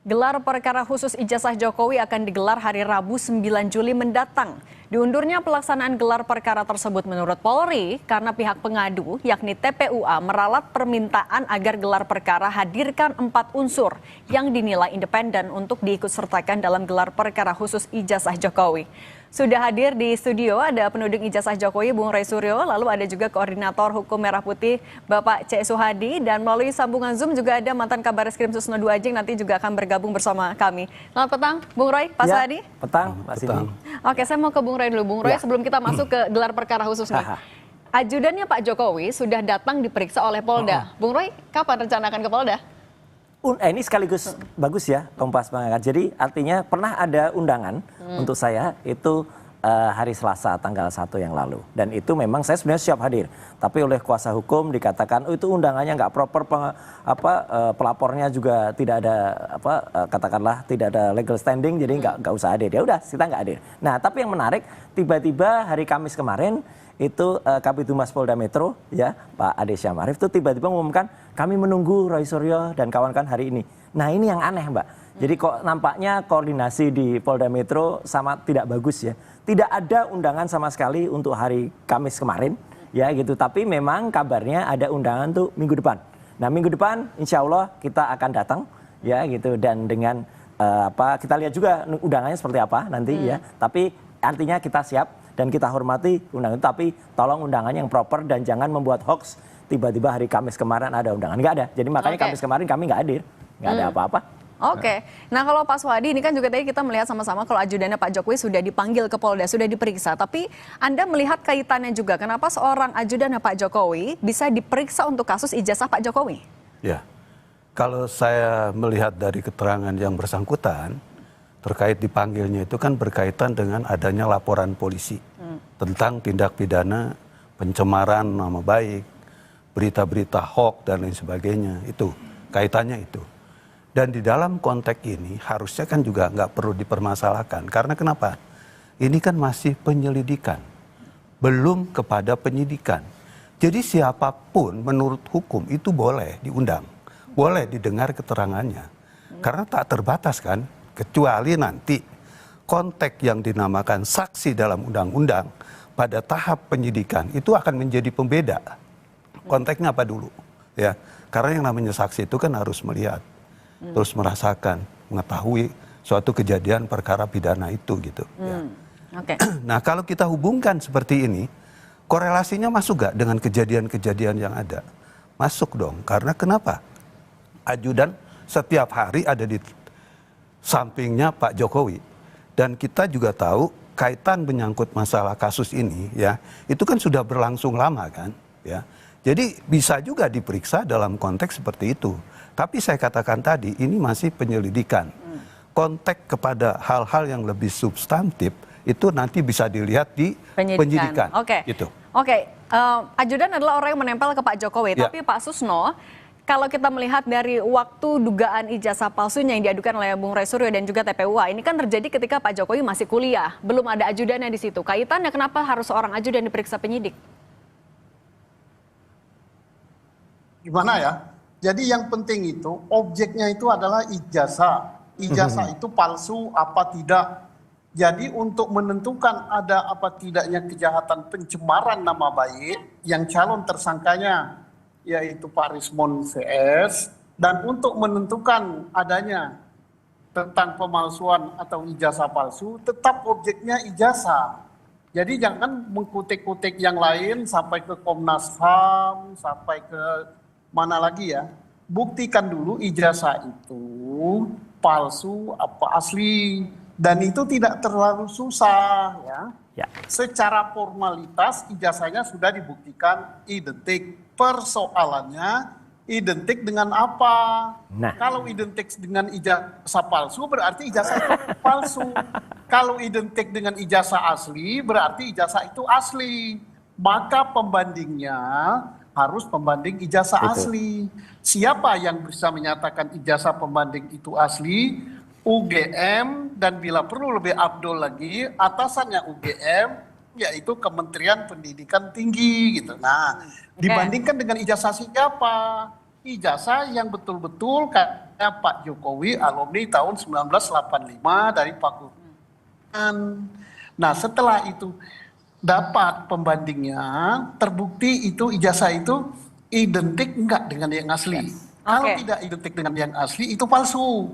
Gelar perkara khusus ijazah Jokowi akan digelar hari Rabu 9 Juli mendatang. Diundurnya pelaksanaan gelar perkara tersebut menurut Polri karena pihak pengadu yakni TPUA meralat permintaan agar gelar perkara hadirkan 4 unsur yang dinilai independen untuk diikutsertakan dalam gelar perkara khusus ijazah Jokowi. Sudah hadir di studio ada penuding ijazah Jokowi Bung Roy Suryo, lalu ada juga Koordinator Hukum Merah Putih Bapak C. Suhadi, dan melalui sambungan Zoom juga ada mantan Kabaris Krim Susno II Ajeng nanti juga akan bergabung bersama kami. Selamat petang Bung Roy, Pak Suhadi. Petang, Pak Sindi. Oke, saya mau ke Bung Roy dulu. Bung Roy, sebelum kita masuk ke gelar perkara khusus nih. Ajudannya Pak Jokowi sudah datang diperiksa oleh Polda. Bung Roy, kapan rencana akan ke Polda? Ini sekaligus bagus ya Kompas mengangkat. Jadi artinya pernah ada undangan untuk saya itu hari Selasa tanggal 1 yang lalu. Dan itu memang saya sebenarnya siap hadir. Tapi oleh kuasa hukum dikatakan itu undangannya nggak proper, pelapornya juga tidak ada katakanlah tidak ada legal standing, jadi nggak usah hadir. Ya udah kita nggak hadir. Nah tapi yang menarik tiba-tiba hari Kamis kemarin itu Kabid Humas Polda Metro ya Pak Ade Syam Arif itu tiba-tiba mengumumkan kami menunggu Roy Suryo dan kawan-kawan hari ini. Nah ini yang aneh Mbak. Jadi kok nampaknya koordinasi di Polda Metro sama tidak bagus ya. Tidak ada undangan sama sekali untuk hari Kamis kemarin ya gitu. Tapi memang kabarnya ada undangan tuh minggu depan. Nah minggu depan insya Allah kita akan datang ya gitu. Dan dengan kita lihat juga undangannya seperti apa nanti ya. Tapi artinya kita siap dan kita hormati undangan itu. Tapi tolong undangannya yang proper dan jangan membuat hoax. Tiba-tiba hari Kamis kemarin ada undangan. Nggak ada. Jadi makanya Kamis kemarin kami nggak hadir. Nggak ada apa-apa. Oke. Nah kalau Pak Suhadi ini kan juga tadi kita melihat sama-sama kalau ajudannya Pak Jokowi sudah dipanggil ke Polda, sudah diperiksa. Tapi Anda melihat kaitannya juga. Kenapa seorang ajudannya Pak Jokowi bisa diperiksa untuk kasus ijazah Pak Jokowi? Ya, kalau saya melihat dari keterangan yang bersangkutan, terkait dipanggilnya itu kan berkaitan dengan adanya laporan polisi tentang tindak pidana pencemaran nama baik, berita-berita hoax dan lain sebagainya. Itu kaitannya itu. Dan di dalam konteks ini harusnya kan juga nggak perlu dipermasalahkan. Karena kenapa? Ini kan masih penyelidikan, belum kepada penyidikan. Jadi siapapun menurut hukum itu boleh diundang, boleh didengar keterangannya. Karena tak terbatas kan, kecuali nanti konteks yang dinamakan saksi dalam undang-undang pada tahap penyidikan itu akan menjadi pembeda. Konteksnya apa dulu? Ya, karena yang namanya saksi itu kan harus melihat, terus merasakan, mengetahui suatu kejadian perkara pidana itu gitu. Ya. Nah kalau kita hubungkan seperti ini, korelasinya masuk gak dengan kejadian-kejadian yang ada? Masuk dong, karena kenapa? Ajudan setiap hari ada di sampingnya Pak Jokowi. Dan kita juga tahu kaitan menyangkut masalah kasus ini ya, itu kan sudah berlangsung lama kan ya. Jadi bisa juga diperiksa dalam konteks seperti itu. Tapi saya katakan tadi ini masih penyelidikan. Konteks kepada hal-hal yang lebih substantif itu nanti bisa dilihat di penyidikan. Oke. Gitu. Oke. Ajudan adalah orang yang menempel ke Pak Jokowi. Ya. Tapi Pak Susno, kalau kita melihat dari waktu dugaan ijazah palsunya yang diadukan oleh Bung Roy Suryo dan juga TPUA, ini kan terjadi ketika Pak Jokowi masih kuliah, belum ada ajudannya di situ. Kaitannya kenapa harus seorang ajudan diperiksa penyidik? Gimana ya? Jadi yang penting itu objeknya itu adalah ijazah. Ijazah itu palsu apa tidak. Jadi untuk menentukan ada apa tidaknya kejahatan pencemaran nama baik yang calon tersangkanya yaitu Pak Rismon VS, dan untuk menentukan adanya tentang pemalsuan atau ijazah palsu tetap objeknya ijazah. Jadi jangan mengkutik-kutik yang lain sampai ke Komnas HAM, sampai ke mana lagi ya. Buktikan dulu ijazah itu palsu apa asli, dan itu tidak terlalu susah ya. Secara formalitas ijazahnya sudah dibuktikan identik. Persoalannya identik dengan apa? Nah, kalau identik dengan ijazah palsu berarti ijazah itu palsu. Kalau identik dengan ijazah asli berarti ijazah itu asli. Maka pembandingnya harus pembanding ijazah asli. Siapa yang bisa menyatakan ijazah pembanding itu asli? UGM, dan bila perlu lebih abdol lagi atasannya UGM, yaitu Kementerian Pendidikan Tinggi gitu. Nah, dibandingkan dengan ijazah siapa? Ijazah yang betul-betul Pak Jokowi alumni tahun 1985 dari Fakultas. Nah, setelah itu dapat pembandingnya, terbukti itu ijazah itu identik enggak dengan yang asli. Kalau Oke. tidak identik dengan yang asli itu palsu.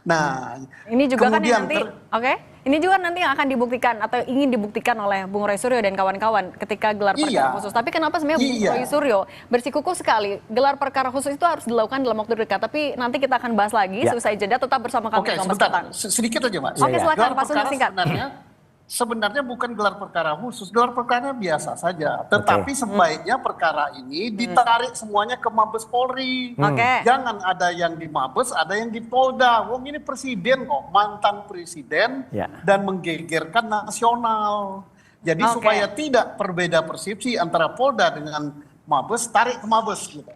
Nah, Ini juga kan yang kemudian nanti, ini juga nanti yang akan dibuktikan atau ingin dibuktikan oleh Bung Roy Suryo dan kawan-kawan ketika gelar perkara Iya. khusus. Tapi kenapa sebenarnya Bung Iya. Roy Suryo bersikukuh sekali gelar perkara khusus itu harus dilakukan dalam waktu dekat. Tapi nanti kita akan bahas lagi Ya. selesai jeda, tetap bersama kami Oke, di Kompas sebentar. Petang. Sedikit aja, Mas. Oke, Iya, iya. silakan Gelar Pak Sugeng perkara singkat. sebenarnya bukan gelar perkara khusus, gelar perkara biasa saja. Tetapi sebaiknya perkara ini ditarik semuanya ke Mabes Polri. Oke. Jangan ada yang di Mabes, ada yang di Polda. Wong ini presiden kok, mantan presiden Ya. dan menggegerkan nasional. Jadi Oke. supaya tidak berbeda persepsi antara Polda dengan Mabes, tarik ke Mabes gitu.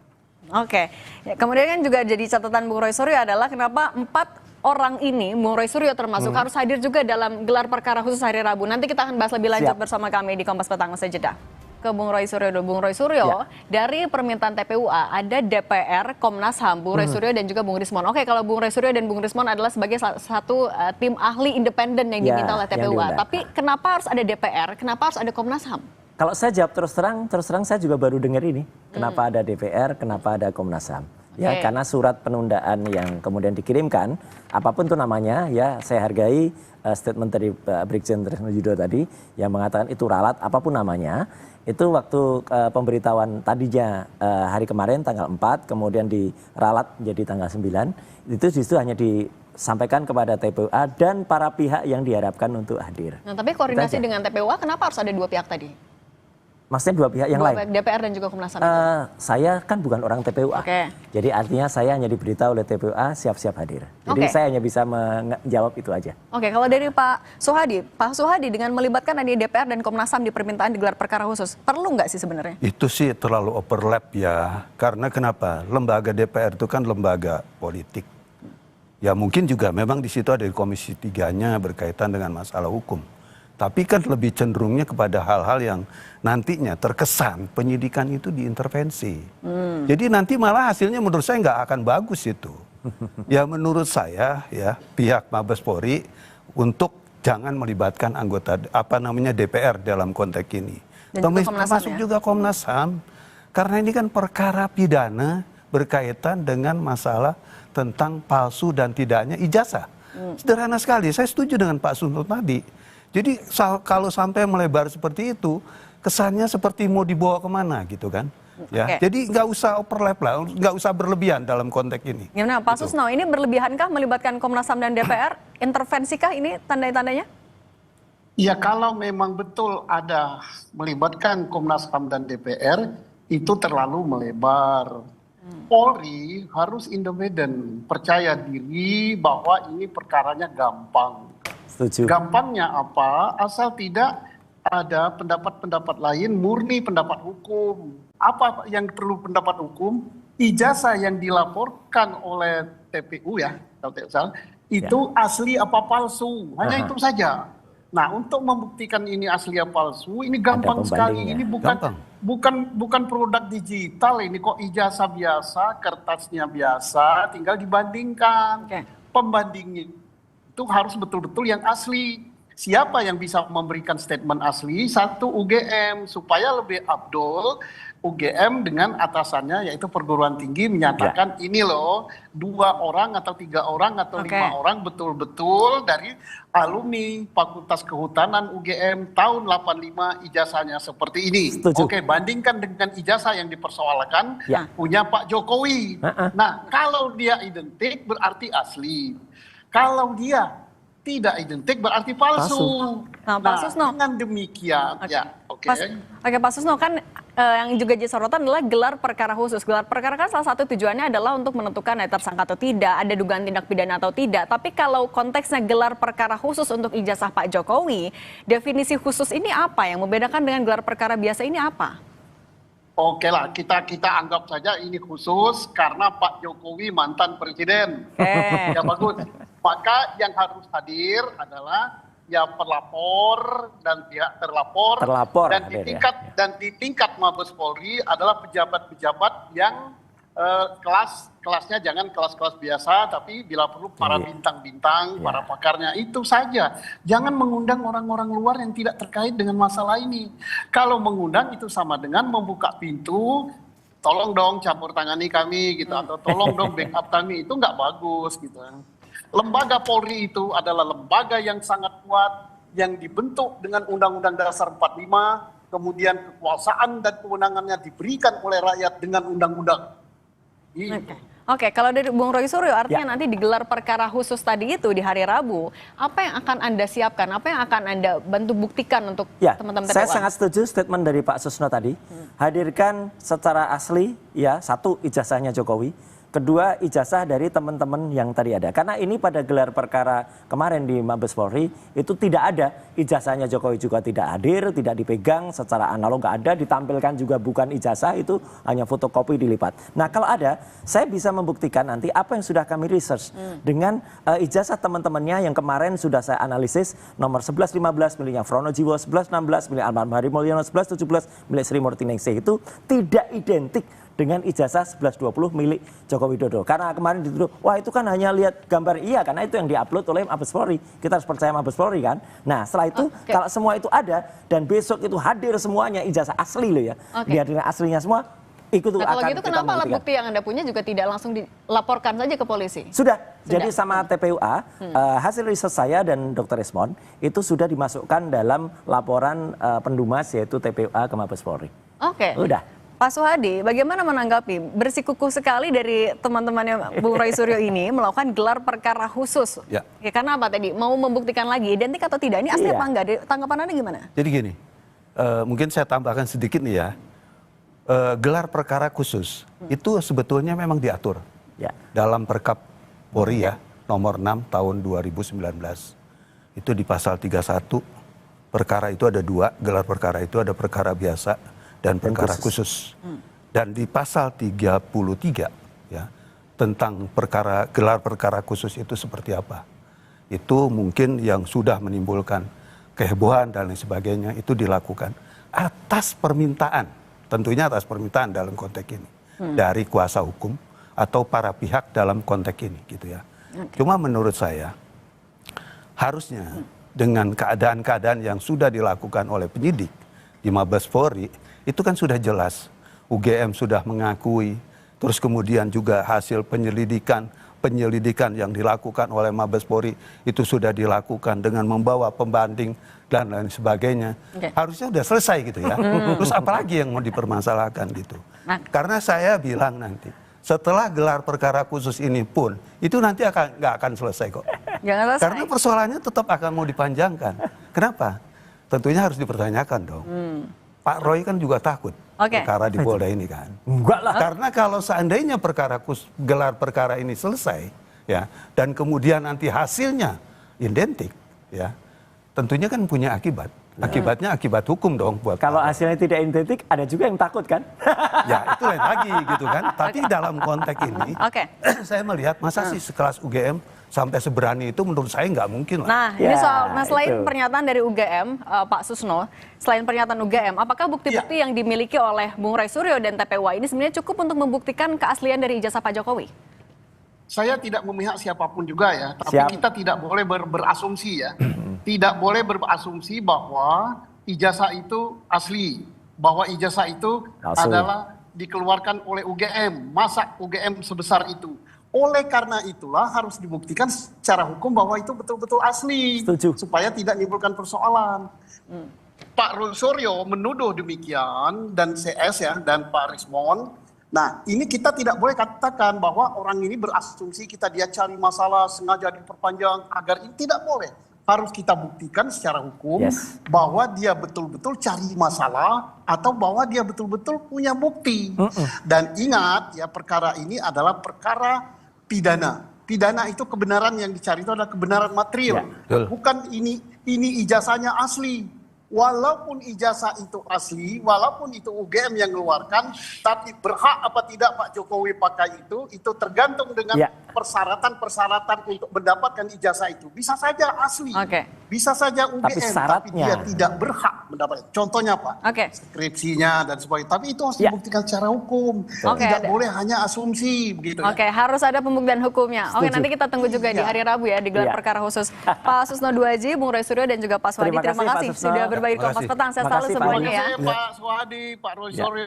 Oke, ya, kemudian kan juga jadi catatan Bung Roy Suryo adalah kenapa 4 orang ini, Bung Roy Suryo termasuk, harus hadir juga dalam gelar perkara khusus hari Rabu. Nanti kita akan bahas lebih lanjut Siap. bersama kami di Kompas Petang usai jeda. Ke Bung Roy Suryo dulu. Bung Roy Suryo, dari permintaan TPUA ada DPR, Komnas HAM, Bung Roy Suryo dan juga Bung Rismon. Oke, kalau Bung Roy Suryo dan Bung Rismon adalah sebagai satu tim ahli independen yang Ya, diminta oleh yang TPUA. diundang. Tapi kenapa harus ada DPR? Kenapa harus ada Komnas HAM? Kalau saya jawab terus terang saya juga baru dengar ini. Kenapa ada DPR, kenapa ada Komnas HAM. Ya, Oke. karena surat penundaan yang kemudian dikirimkan, apapun itu namanya, ya saya hargai statement dari Brigjen Tresno Yudo tadi yang mengatakan itu ralat, apapun namanya. Itu waktu pemberitahuan tadinya hari kemarin tanggal 4, kemudian diralat menjadi tanggal 9, itu justru hanya disampaikan kepada TPUA dan para pihak yang diharapkan untuk hadir. Nah, tapi koordinasi Itu aja. dengan TPUA kenapa harus ada dua pihak tadi? Maksudnya dua pihak yang Dua lain? pihak, DPR dan juga Komnas HAM. Saya kan bukan orang TPUA. Oke. Jadi artinya saya hanya diberitahu oleh TPUA siap-siap hadir. Jadi Oke. saya hanya bisa menjawab itu aja. Oke, kalau dari Pak Suhadi dengan melibatkan tadi DPR dan Komnas HAM di permintaan digelar perkara khusus, perlu nggak sih sebenarnya? Itu sih terlalu overlap ya. Karena kenapa? Lembaga DPR itu kan lembaga politik. Ya mungkin juga memang di situ ada Komisi 3-nya berkaitan dengan masalah hukum. Tapi kan lebih cenderungnya kepada hal-hal yang nantinya terkesan penyidikan itu diintervensi. Jadi nanti malah hasilnya menurut saya nggak akan bagus itu. Ya menurut saya ya pihak Mabes Polri untuk jangan melibatkan anggota DPR dalam konteks ini. Dan juga Komnas HAM Termasuk ya? juga Komnas HAM. Karena ini kan perkara pidana berkaitan dengan masalah tentang palsu dan tidaknya ijazah. Sederhana sekali, saya setuju dengan Pak Sunto tadi. Jadi kalau sampai melebar seperti itu, kesannya seperti mau dibawa kemana gitu kan. Ya, Oke. jadi nggak usah overlap lah, nggak usah berlebihan dalam konteks ini. Gimana Pak Susno, ini berlebihankah melibatkan Komnas HAM dan DPR? Intervensikah ini tanda-tandanya? Ya kalau memang betul ada melibatkan Komnas HAM dan DPR, itu terlalu melebar. Polri harus independen, percaya diri bahwa ini perkaranya gampang. Setuju. Gampangnya apa? Asal tidak ada pendapat-pendapat lain, murni pendapat hukum. Apa yang perlu pendapat hukum? Ijazah yang dilaporkan oleh TPU ya, kalau tidak salah, itu asli apa palsu. Hanya itu saja. Nah, untuk membuktikan ini asli apa palsu, ini gampang sekali. Ini bukan produk digital, ini kok ijazah biasa, kertasnya biasa, tinggal dibandingkan. Oke. Pembandingnya itu harus betul-betul yang asli. Siapa yang bisa memberikan statement asli? Satu UGM, supaya lebih abdol. UGM dengan atasannya yaitu perguruan tinggi menyatakan ini loh 2 orang atau 3 orang atau 5 orang betul-betul dari alumni Fakultas Kehutanan UGM tahun 85 ijazahnya seperti ini. Setuju. Oke, bandingkan dengan ijazah yang dipersoalkan punya Pak Jokowi. Nah, kalau dia identik berarti asli. Kalau dia tidak identik berarti palsu. Nah, Pak Susno. Dengan demikian, oke. Oke, Pak Susno, kan yang juga jadi sorotan adalah gelar perkara khusus. Gelar perkara kan salah satu tujuannya adalah untuk menentukan tersangka atau tidak, ada dugaan tindak pidana atau tidak. Tapi kalau konteksnya gelar perkara khusus untuk ijazah Pak Jokowi, definisi khusus ini apa? Yang membedakan dengan gelar perkara biasa ini apa? Oke lah, kita anggap saja ini khusus karena Pak Jokowi mantan presiden. Ya bagus. Maka yang harus hadir adalah ya pelapor dan pihak terlapor, Terlapor dan hadir, di tingkat Mabes Polri adalah pejabat-pejabat yang kelasnya jangan kelas-kelas biasa, tapi bila perlu para bintang-bintang, para pakarnya itu saja. Jangan mengundang orang-orang luar yang tidak terkait dengan masalah ini. Kalau mengundang itu sama dengan membuka pintu, tolong dong campur tangani kami gitu, atau tolong dong backup kami, itu nggak bagus gitu. Lembaga Polri itu adalah lembaga yang sangat kuat, yang dibentuk dengan Undang-Undang Dasar 45, kemudian kekuasaan dan kewenangannya diberikan oleh rakyat dengan undang-undang. Oke, kalau dari Bung Roy Suryo artinya nanti digelar perkara khusus tadi itu di hari Rabu, apa yang akan Anda siapkan? Apa yang akan Anda bantu buktikan untuk teman-teman TPUA? Saya sangat setuju statement dari Pak Susno tadi. Hadirkan secara asli ya, satu ijazahnya Jokowi, kedua ijazah dari teman-teman yang tadi ada. Karena ini pada gelar perkara kemarin di Mabes Polri itu tidak ada ijazahnya Jokowi, juga tidak hadir, tidak dipegang secara analog, nggak ada, ditampilkan juga bukan ijazah, itu hanya fotokopi dilipat. Nah kalau ada, saya bisa membuktikan nanti apa yang sudah kami research dengan ijazah teman-temannya yang kemarin sudah saya analisis, nomor 1115 miliknya Frono Jiwo, 1116 milik Almarhum Hari Mulyono, 1117 milik Sri Murtiningsih, itu tidak identik dengan ijazah 1120 milik Joko Widodo. Karena kemarin dituduh, wah itu kan hanya lihat gambar, iya karena itu yang diupload oleh Mabes Polri. Kita harus percaya Mabes Polri kan. Nah setelah itu kalau semua itu ada dan besok itu hadir semuanya ijazah asli loh ya. Dihadirin aslinya semua, ikut nah, kalau gitu kenapa alat bukti yang Anda punya juga tidak langsung dilaporkan saja ke polisi? Sudah. Jadi sama TPUA, hasil riset saya dan Dr. Resmond itu sudah dimasukkan dalam laporan pendumas yaitu TPUA ke Mabes Polri. Udah. Pak Suhadi, bagaimana menanggapi bersikukuh sekali dari teman-temannya Bung Roy Suryo ini melakukan gelar perkara khusus? Ya, karena apa tadi? Mau membuktikan lagi identik atau tidak? Ini asli apa enggak? Tanggapan Anda gimana? Jadi gini, mungkin saya tambahkan sedikit nih ya. Gelar perkara khusus itu sebetulnya memang diatur dalam Perkap Polri ya, nomor 6 tahun 2019. Itu di pasal 31, perkara itu ada 2, gelar perkara itu ada perkara biasa dan perkara khusus. Dan di pasal 33 ya, tentang gelar perkara khusus itu seperti apa. Itu mungkin yang sudah menimbulkan kehebohan dan lain sebagainya itu dilakukan atas permintaan, tentunya atas permintaan dalam konteks ini dari kuasa hukum atau para pihak dalam konteks ini gitu ya. Cuma menurut saya harusnya dengan keadaan-keadaan yang sudah dilakukan oleh penyidik di Mabes Polri itu kan sudah jelas, UGM sudah mengakui, terus kemudian juga hasil penyelidikan yang dilakukan oleh Mabes Polri itu sudah dilakukan dengan membawa pembanding dan lain sebagainya. Harusnya sudah selesai gitu ya. Terus apalagi yang mau dipermasalahkan gitu. Karena saya bilang nanti, setelah gelar perkara khusus ini pun, itu nanti nggak akan selesai kok. Karena persoalannya tetap akan mau dipanjangkan. Kenapa? Tentunya harus dipertanyakan dong. Pak Roy kan juga takut perkara di Polda ini kan. Enggak lah. Karena kalau seandainya gelar perkara ini selesai ya, dan kemudian nanti hasilnya identik ya, tentunya kan punya akibat. Akibatnya akibat hukum dong buat kalau hasilnya tidak identik, ada juga yang takut kan? Ya itu lain lagi gitu kan. Tapi dalam konteks ini, saya melihat masa sih sekelas UGM sampai seberani itu menurut saya nggak mungkin lah. Nah, ini soal, selain pernyataan dari UGM, Pak Susno, selain pernyataan UGM, apakah bukti-bukti yang dimiliki oleh Bung Roy Suryo dan TPUA ini sebenarnya cukup untuk membuktikan keaslian dari ijazah Pak Jokowi? Saya tidak memihak siapapun juga ya, tapi kita tidak boleh berasumsi ya. Tidak boleh berasumsi bahwa ijazah itu asli, bahwa ijazah itu adalah dikeluarkan oleh UGM, masa UGM sebesar itu. Oleh karena itulah harus dibuktikan secara hukum bahwa itu betul-betul asli. Setuju. Supaya tidak menimbulkan persoalan. Pak Suryo menuduh demikian dan CS ya dan Pak Rismond. Nah ini kita tidak boleh katakan bahwa orang ini berasumsi dia cari masalah sengaja diperpanjang agar ini, tidak boleh. Harus kita buktikan secara hukum bahwa dia betul-betul cari masalah atau bahwa dia betul-betul punya bukti. Dan ingat ya, perkara ini adalah perkara pidana. Pidana itu kebenaran yang dicari itu adalah kebenaran material. Bukan ini ijazahnya asli. walaupun ijazah itu asli, walaupun itu UGM yang mengeluarkan, tapi berhak apa tidak Pak Jokowi pakai itu tergantung dengan persyaratan-persyaratan untuk mendapatkan ijazah itu. Bisa saja asli, bisa saja UGM, tapi dia tidak berhak mendapatkan. Contohnya Pak, skripsinya dan sebagainya. Tapi itu harus dibuktikan secara hukum. Tidak boleh hanya asumsi begitu. Harus ada pembuktian hukumnya. Nanti kita tunggu juga di hari Rabu ya, digelar perkara khusus. Pak Susno Duaji, Bung Roy Suryo dan juga Pak Swadi, terima kasih sudah berbagi di Kompas Petang. Saya selalu semuanya ya. Pak Swadi, Pak Roy Suryo.